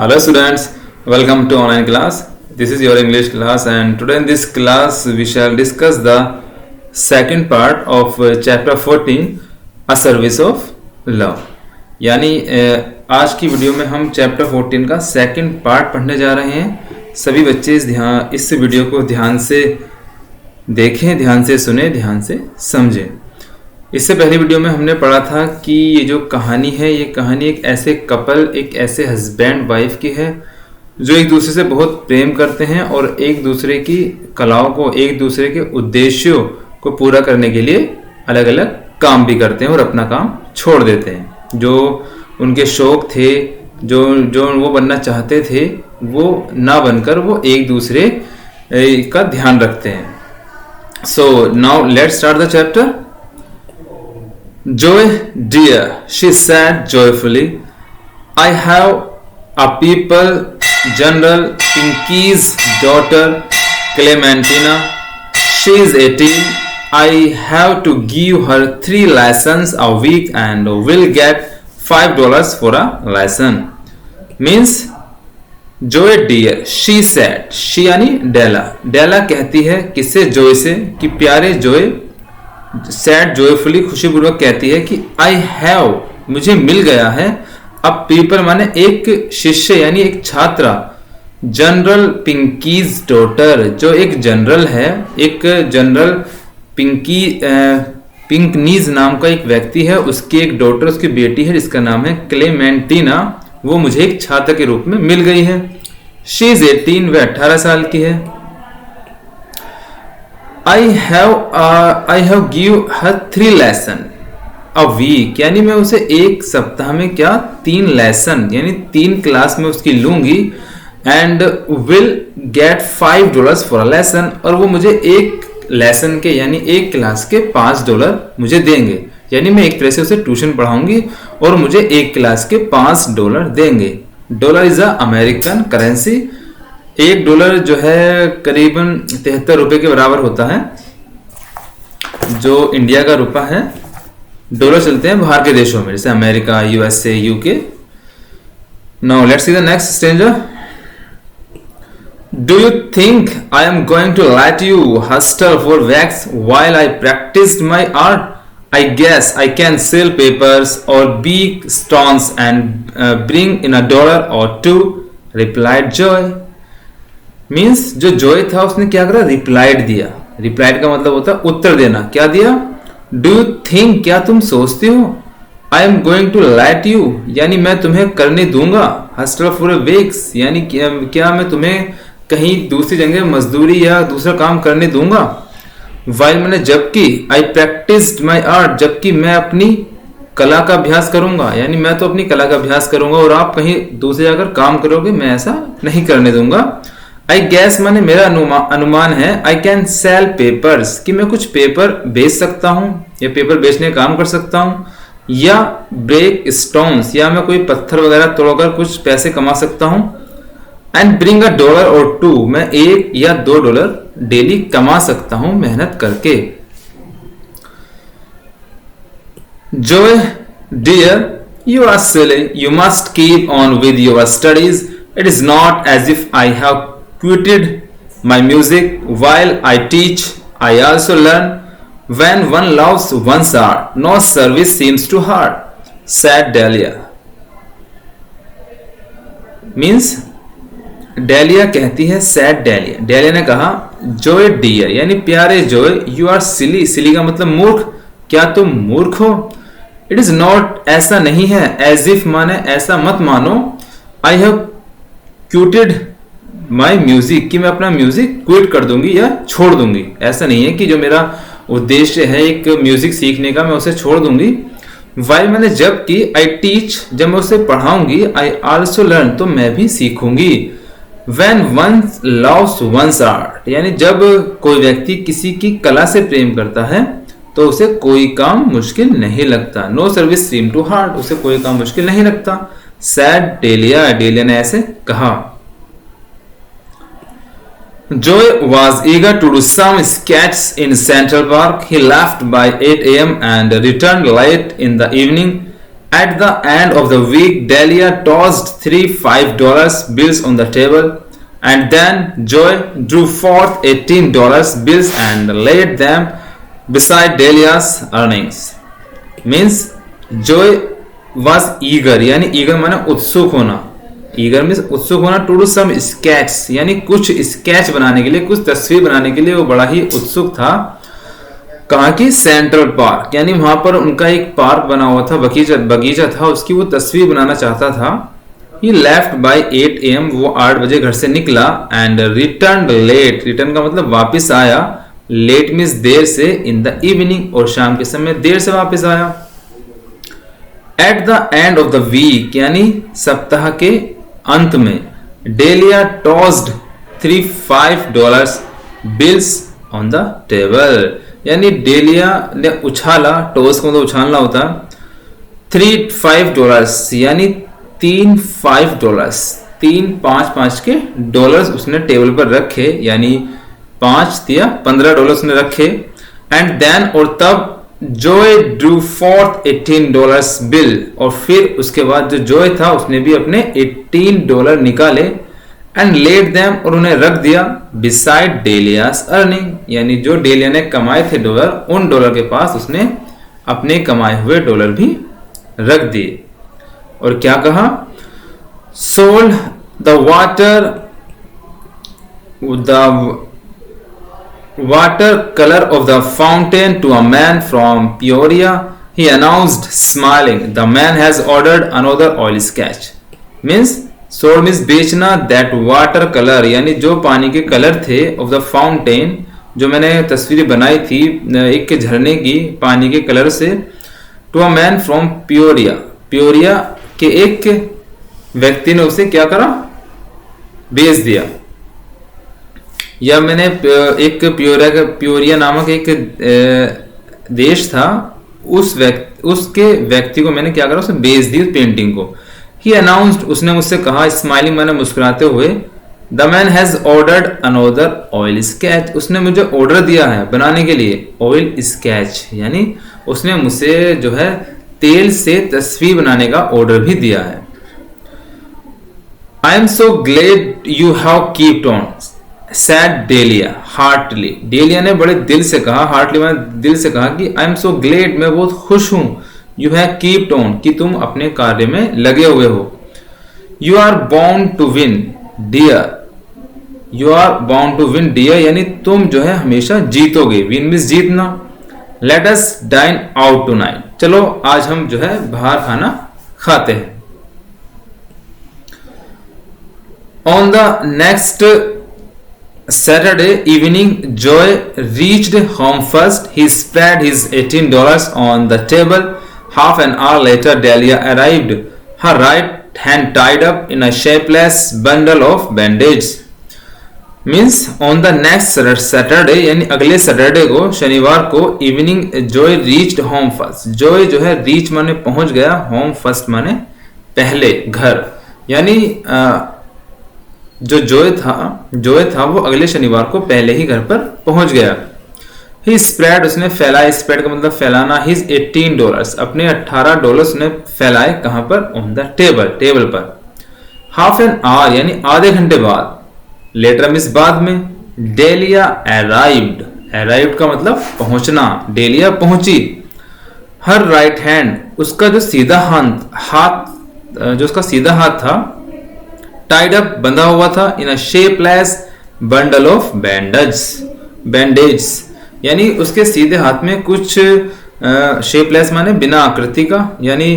Hello students, welcome to online class. This is your English class and today in this class we shall discuss the second part of chapter 14 A Service of Love. यानी आज की video में हम chapter 14 का second part पढ़ने जा रहे हैं। सभी बच्चे इस वीडियो को ध्यान से देखें, ध्यान से सुने, ध्यान से समझें। इससे पहली वीडियो में हमने पढ़ा था कि ये जो कहानी है, ये कहानी एक ऐसे कपल, एक ऐसे हस्बैंड वाइफ की है जो एक दूसरे से बहुत प्रेम करते हैं और एक दूसरे की कलाओं को, एक दूसरे के उद्देश्यों को पूरा करने के लिए अलग अलग काम भी करते हैं और अपना काम छोड़ देते हैं। जो उनके शौक थे, जो वो बनना चाहते थे, वो ना बनकर वो एक दूसरे का ध्यान रखते हैं। So now let's start the chapter. Joy, dear, she said joyfully, I have a people, General Pinky's daughter, Clementina. She is 18. I have to give her 3 lessons a week and will get $5 for a lesson. Means, Joy, dear, she said. She यानी डेला। डेला कहती है किससे? जोय से, कि प्यारे जोय। Sad जोयफुली खुशीपूर्वक कहती है कि आई हैव, मुझे मिल गया है। अब पीपल माने एक शिष्य यानी एक छात्रा, जनरल पिंकीज डॉटर, जो एक जनरल है, एक जनरल पिंकनीज नाम का एक व्यक्ति है, उसकी एक डॉटर, उसकी बेटी है जिसका नाम है क्लेमेंटीना। वो मुझे एक छात्र के रूप में मिल गई है। शी इज 18, वह 18 साल की है। I have give her 3 lesson a week, यानी मैं उसे एक सप्ताह में क्या 3 लेसन यानी 3 क्लास में उसकी लूंगी। And will get $5 for a lesson, और वो मुझे एक लेसन के यानी एक क्लास के $5 मुझे देंगे। यानी मैं एक तरह से उसे ट्यूशन पढ़ाऊंगी और मुझे एक क्लास के $5 देंगे। Dollar is a American currency. $1 जो है करीबन 73 रुपए के बराबर होता है, जो इंडिया का रुपया है। डॉलर चलते हैं बाहर के देशों में, जैसे America, USA, UK. Now let's see the next stranger. Do you think I am going to let you hustle for wax while I practised my art? I guess I can sell papers or big stones and bring in $1 or $2, replied Joy. Means जो Joy था उसने क्या करा? Replied दिया। Replied का मतलब होता है उत्तर देना। क्या दिया? डू यू थिंक, क्या तुम सोचते हो? I am going to let you, यानी मैं तुम्हें करने दूंगा। हस्टल फॉर वीक्स, यानी क्या मैं तुम्हें कहीं दूसरी जगह मजदूरी या दूसरा काम करने दूंगा। वाइल मैंने जबकि, आई प्रैक्टिस्ड माई आर्ट, जबकि मैं अपनी कला का अभ्यास करूंगा, यानी मैं तो अपनी कला का अभ्यास करूंगा और आप कहीं दूसरी जगह काम करोगे, मैं ऐसा नहीं करने दूंगा। आई गैस माने मेरा अनुमान है। आई कैन सेल पेपर्स, कि मैं कुछ पेपर बेच सकता हूं या पेपर बेचने का काम कर सकता हूं, या ब्रेक स्टोन्स, या मैं कोई पत्थर वगैरह तोड़कर कुछ पैसे कमा सकता हूं। एंड ब्रिंग $1 or $2, मैं $1 या $2 डेली कमा सकता हूं मेहनत करके। Joe, dear, you are silly, you must keep on with your studies. It is not as if I have quitted my music while I teach. I also learn. When one loves one's art, no service seems too hard, said Dahlia. Means Dahlia कहती है, said Dahlia. Dahlia ने कहा, Joy dear, यानी प्यारे Joy, you are silly. Silly का मतलब मूर्ख। क्या तुम मूर्ख हो? It is not, ऐसा नहीं है। As if माने ऐसा मत मानो। I have quitted my music, कि मैं अपना म्यूजिक क्विट कर दूंगी या छोड़ दूंगी। ऐसा नहीं है कि जो मेरा उद्देश्य है एक म्यूजिक सीखने का, मैं उसे छोड़ दूंगी। वाइल मैंने जबकि, आई टीच, जब मैं उसे पढ़ाऊंगी, आई आल्सो लर्न, तो मैं भी सीखूंगी। When one loves one's art, यानी जब कोई व्यक्ति किसी की कला से प्रेम करता है तो उसे कोई काम मुश्किल नहीं लगता। No service seem too hard, उसे कोई काम मुश्किल नहीं लगता। सैड डेलिया, डेलिया ने ऐसे कहा। Joy was eager to do some sketches in Central Park. He left by 8 a.m. and returned late in the evening. At the end of the week, Delia tossed three $5 bills on the table, and then Joy drew forth $18 bills and laid them beside Delia's earnings. Means Joy was eager, यानी eager माने उत्सुक होना. Eager means उत्सुक होना to do some sketches, यानी कुछ sketch बनाने के लिए, कुछ तस्वीर बनाने के लिए वो बड़ा ही उत्सुक था. कहा कि सेंट्रल पार्क, यानी वहां पर उनका एक पार्क बना हुआ था, बगीचा था, उसकी वो तस्वीर बनाना चाहता था. He left by 8 AM, वो 8 बजे घर से निकला. And returned late, रिटर्न का मतलब वापस आया. लेट मीन्स देर से, इन द इवनिंग और शाम के समय देर से वापस आया. At the end of the week, यानी सप्ताह के अंत में, Delia tossed 3 $5 bills on the table, यानी डेलिया ने उछाला, टॉस को मतलब उछालना होता, 3 $5 यानी 3 $5, 3 5 के डॉलर्स उसने टेबल पर रखे, यानी 5 या $15 उसने रखे. एंड देन, और तब जॉय ड्रू फोर्थ $18 बिल, और फिर उसके बाद जो जॉय था उसने भी अपने $18 निकाले. एंड लेट देम, और उन्हें रख दिया बिसाइड डेलियास अर्निंग, यानी जो डेलिया ने कमाए थे डॉलर, उन डॉलर के पास उसने अपने कमाए हुए डॉलर भी रख दिए. और क्या कहा, sold the water color of the fountain to a man from Peoria, he announced smiling, the man has ordered another oil sketch. Means sold means बेचना, that water color यानी जो पानी के कलर थे, of the fountain, जो मैंने तस्वीरें बनाई थी एक झरने की पानी के कलर से, to a man from Peoria, Peoria के एक व्यक्ति ने उसे क्या करा, बेच दिया. या मैंने एक पियोरिया नामक एक देश था, उसके व्यक्ति को मैंने क्या करा, उसे बेच दी पेंटिंग को. ही अनाउंस्ड, उसने मुझसे कहा, स्माइलिंग मैंने मुस्कुराते हुए, the man has ordered another oil sketch, उसने मुझे ऑर्डर दिया है बनाने के लिए ऑयल स्केच, यानी उसने मुझसे जो है तेल से तस्वीर बनाने का ऑर्डर भी दिया है. I am so glad you have kept on, said Delia heartily, Delia ने बड़े दिल से कहा, हार्टली मैंने दिल से कहा कि आई एम सो ग्लेड, मैं बहुत खुश हूं, यू हैव कीप्ड ऑन, कि तुम अपने कार्य में लगे हुए हो. You are bound to win dear, you are bound to win dear, यानी तुम जो है हमेशा जीतोगे, विन मींस जीतना. Let us dine out tonight, चलो आज हम जो है बाहर खाना खाते हैं. On the next Saturday evening, Joy reached home first. He spread his $18 on the table. Half an hour later, Delia arrived, her right hand tied up in a shapeless bundle of bandages. Means on the next Saturday, यानी अगले Saturday को, शनिवार को, evening, Joy reached home first. Joy जो है reach माने पहुंच गया, home first माने पहले, घर, यानी जो जॉय था वो अगले शनिवार को पहले ही घर पर पहुंच गया. ही स्प्रेड, उसने फैलाया, स्प्रेड का मतलब फैलाना, हिज $18, अपने $18 उसने फैलाए, कहां पर, ऑन द टेबल पर. हाफ एन आवर यानी आधे घंटे बाद, लेटर मींस बाद में, डेलिया अराइव्ड का मतलब पहुंचना, डेलिया पहुंची. हर राइट हैंड, उसका जो सीधा हाथ जो उसका सीधा हाथ था, टाइड अप, बंधा हुआ था, इन अ शेपलेस बंडल ऑफ बैंडेज, यानी उसके सीधे हाथ में कुछ शेपलेस माने बिना आकृति का, यानी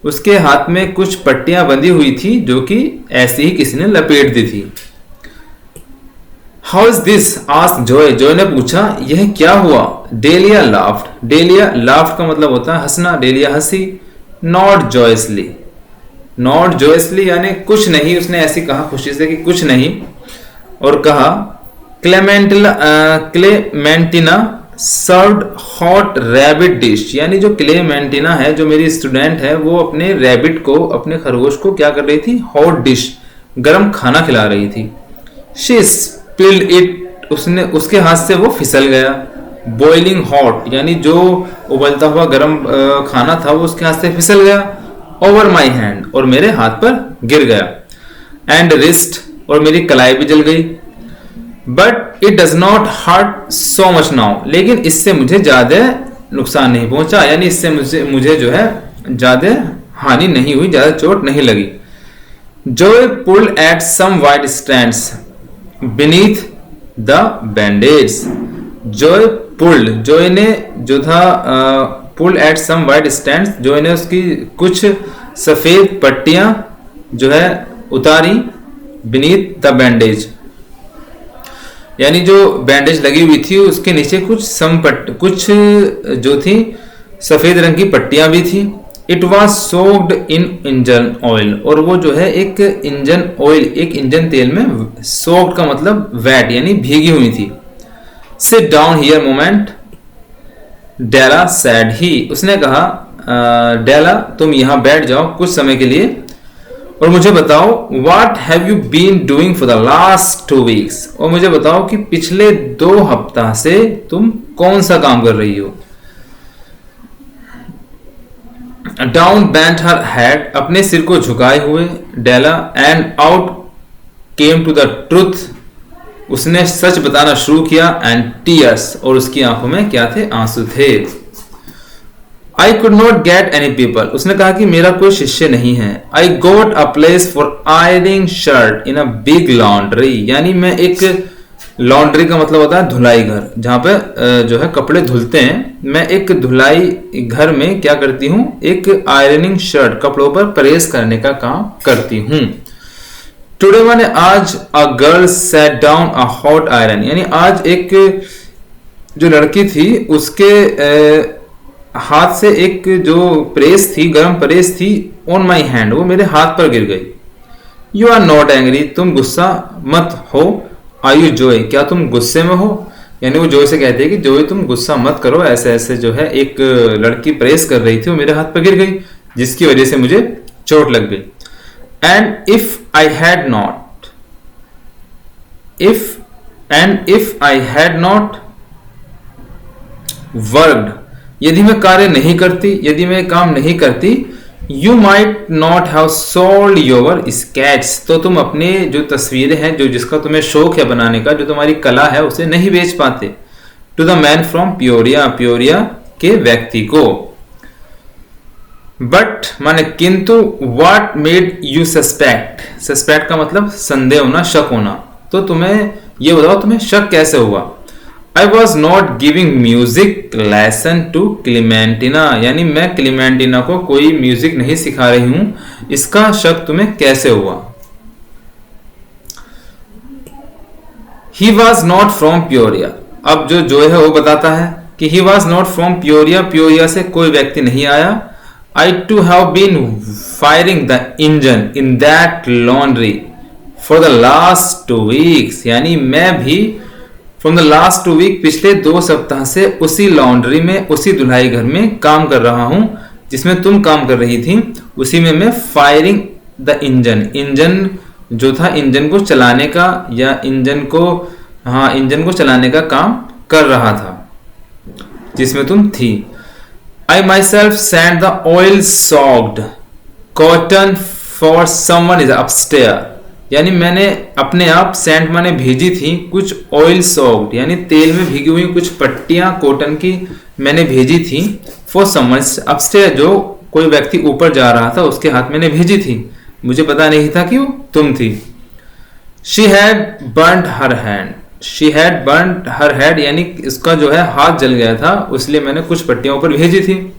उसके हाथ में कुछ पट्टियां बंधी हुई थी जो कि ऐसे ही किसी ने लपेट दी थी. How is this, asked Joy ने पूछा, यह क्या हुआ. डेलिया लाफ्ड का मतलब होता है हंसना, डेलिया हंसी. नॉट जॉयसली यानी कुछ नहीं, उसने ऐसी कहा खुशी से कि कुछ नहीं, और कहा, क्लेमेंटिना सर्व्ड हॉट रैबिट डिश, यानी जो क्लेमेंटिना है, जो मेरी स्टूडेंट है, वो अपने रैबिट को, अपने खरगोश को क्या कर रही थी, हॉट डिश, गरम खाना खिला रही थी. शी स्पिल्ड इट, उसके हाथ से वो फिसल गया. बॉइलिंग हॉट यानी जो उबलता हुआ गरम खाना था वो उसके हाथ से फिसल गया. ओवर माई हैंड, और मेरे हाथ पर गिर गया। एंड रिस्ट, और मेरी कलाई भी जल गई। But it does not hurt so much now, लेकिन इससे मुझे ज्यादा नुकसान नहीं पहुंचा, यानी इससे मुझे जो है ज्यादा हानि नहीं हुई, ज्यादा चोट नहीं लगी। Joe pulled at some white strands beneath the bandage. Joe pulled, Joe ने जो था pulled at some white strands, Joe ने उसकी कुछ सफेद पट्टियां जो है उतारी बीनीथ द बैंडेज, यानी जो बैंडेज लगी हुई थी उसके नीचे कुछ जो थी सफेद रंग की पट्टियां भी थी। It was soaked in engine oil, और वो जो है एक इंजन ऑयल, एक इंजन तेल में, सोक्ड का मतलब वेट यानी भीगी हुई थी। Sit down here moment Della said he, उसने कहा डेला तुम यहां बैठ जाओ कुछ समय के लिए और मुझे बताओ what have you been doing for the last 2 weeks, और मुझे बताओ कि पिछले 2 हफ्ता से तुम कौन सा काम कर रही हो। डाउन बेंट हर हेड, अपने सिर को झुकाए हुए Della, and out came to the truth, उसने सच बताना शुरू किया। एंड टीयर्स, और उसकी आंखों में क्या थे, आंसू थे। I could not get any people, उसने कहा कि मेरा कोई शिष्य नहीं है। I got a place for ironing shirt in a big laundry, यानी मैं एक लॉन्ड्री का मतलब होता है धुलाई घर, जहां पे जो है कपड़े धुलते हैं। मैं एक धुलाई घर में क्या करती हूँ, एक आयरनिंग शर्ट, कपड़ों पर प्रेस करने का काम करती हूँ। टुडे माने आज, a girl set down a hot iron, यानी आज एक जो लड़की थी उसके हाथ से एक जो प्रेस थी, गर्म प्रेस थी, ऑन माई हैंड, वो मेरे हाथ पर गिर गई। यू आर नॉट एंग्री, तुम गुस्सा मत हो। आर यू जॉय, क्या तुम गुस्से में हो, यानी वो जॉय से कहते हैं कि जॉय तुम गुस्सा मत करो, ऐसे ऐसे जो है एक लड़की प्रेस कर रही थी, वो मेरे हाथ पर गिर गई जिसकी वजह से मुझे चोट लग गई। And if I had not, if I had not worked, यदि मैं कार्य नहीं करती, यदि मैं काम नहीं करती, you might not have sold your sketch, तो तुम अपने जो तस्वीरें हैं, जो जिसका तुम्हें शौक है बनाने का, जो तुम्हारी कला है, उसे नहीं बेच पाते। To the man from Peoria, Peoria के व्यक्ति को। बट माने किंतु, what made you suspect, suspect का मतलब संदेह होना, शक होना, तो तुम्हें ये बताओ तुम्हें शक कैसे हुआ। I was not giving music lesson to क्लीमेंटिना, यानी मैं क्लीमेंटिना को कोई म्यूजिक नहीं सिखा रही हूं, इसका शक तुम्हें कैसे हुआ। He was not from Peoria, अब जो है वो बताता है कि he was not from Peoria, Peoria से कोई व्यक्ति नहीं आया। I too have been firing the engine in that laundry for the last 2 weeks, यानी मैं भी फ्रॉम द लास्ट 2 वीक, पिछले 2 सप्ताह से उसी लॉन्ड्री में, उसी धुलाई घर में काम कर रहा हूं जिसमें तुम काम कर रही थी, उसी में मैं फायरिंग द इंजन, इंजन जो था इंजन को चलाने का, या इंजन को चलाने का काम कर रहा था जिसमें तुम थी। I myself send the oil soaked cotton for someone is upstair, यानी मैंने अपने आप सेंट माने भेजी थी कुछ ऑयल सॉक्ड, यानी तेल में भीगी हुई कुछ पट्टियां कॉटन की मैंने भेजी थी। फॉर समवन अपस्टेयर, जो कोई व्यक्ति ऊपर जा रहा था उसके हाथ मैंने भेजी थी, मुझे पता नहीं था कि वो तुम थी। She had burned her hand, she had burned her head, यानी इसका जो है हाथ जल गया था, इसलिए मैंने कुछ पट्टियां ऊपर भेजी थी।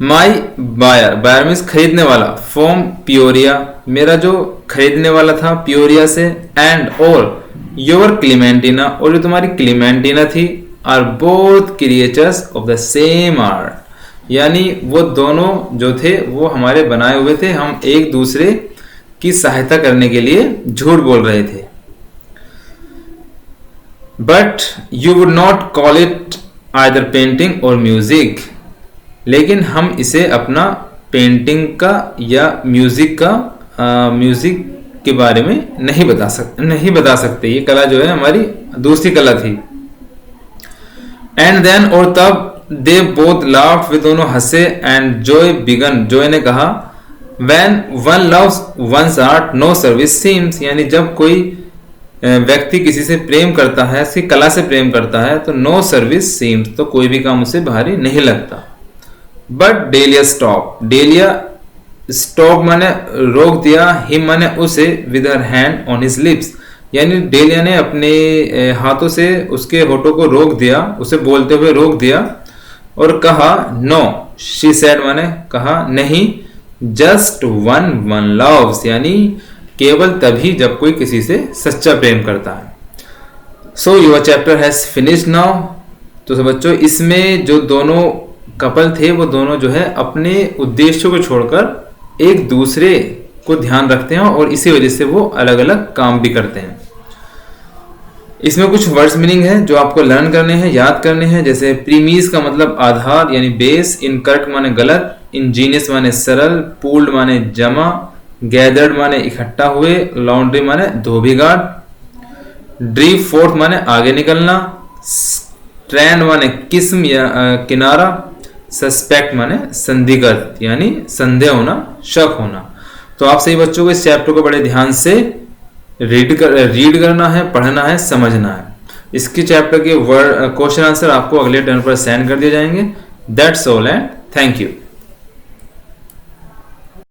माई बायर, बायर मीन्स खरीदने वाला, फ्रॉम पियोरिया, मेरा जो खरीदने वाला था पियोरिया से, एंड और योर क्लीमेंटिना, और जो तुम्हारी क्लीमेंटिना थी, are both creatures of the same art, यानी वो दोनों जो थे वो हमारे बनाए हुए थे, हम एक दूसरे की सहायता करने के लिए झूठ बोल रहे थे। But you would not call it either painting और म्यूजिक, लेकिन हम इसे अपना पेंटिंग का या म्यूजिक के बारे में नहीं बता सकते। ये कला जो है हमारी दूसरी कला थी। एंड देन, और तब दे बोथ लाफ्ड, वे दोनों हंसे, एंड जॉय बिगन, जॉय ने कहा, when one loves one's art no service seems, यानी जब कोई व्यक्ति किसी से प्रेम करता है, उसकी कला से प्रेम करता है, तो नो सर्विस सीम्स, तो कोई भी काम उसे भारी नहीं लगता। But dahlia stop, dahlia stop माने रोक दिया, हिम माने उसे, with her hand on his lips, यानी डेलिया ने अपने हाथों से उसके होठों को रोक दिया, उसे बोलते हुए रोक दिया, और कहा नो, शी सेड माने कहा नहीं, जस्ट वन वन लव्स, यानी केवल तभी जब कोई किसी से सच्चा प्रेम करता है। So your chapter has finished now. तो बच्चों, इसमें जो दोनों कपल थे वो दोनों जो है अपने उद्देश्यों को छोड़कर एक दूसरे को ध्यान रखते हैं, और इसी वजह से वो अलग अलग काम भी करते हैं। इसमें कुछ वर्ड्स मीनिंग है जो आपको लर्न करने हैं, याद करने हैं, जैसे प्रीमीज का मतलब आधार यानी बेस, इनकरेक्ट माने गलत, इंजीनियस माने सरल, पूल्ड माने जमा, गैदर्ड माने इकट्ठा हुए, लॉन्ड्री माने धोबी गार्ड, ड्रीप फोर्थ माने आगे निकलना, स्ट्रैंड माने किस्म या किनारा, सस्पेक्ट माने संदिग्ध यानी संदेह होना, शक होना। तो आप सभी बच्चों को इस चैप्टर को बड़े ध्यान से रीड करना है, पढ़ना है, समझना है। इसके चैप्टर के वर्ड क्वेश्चन आंसर आपको अगले टर्न पर सेंड कर दिए जाएंगे। That's all and thank you.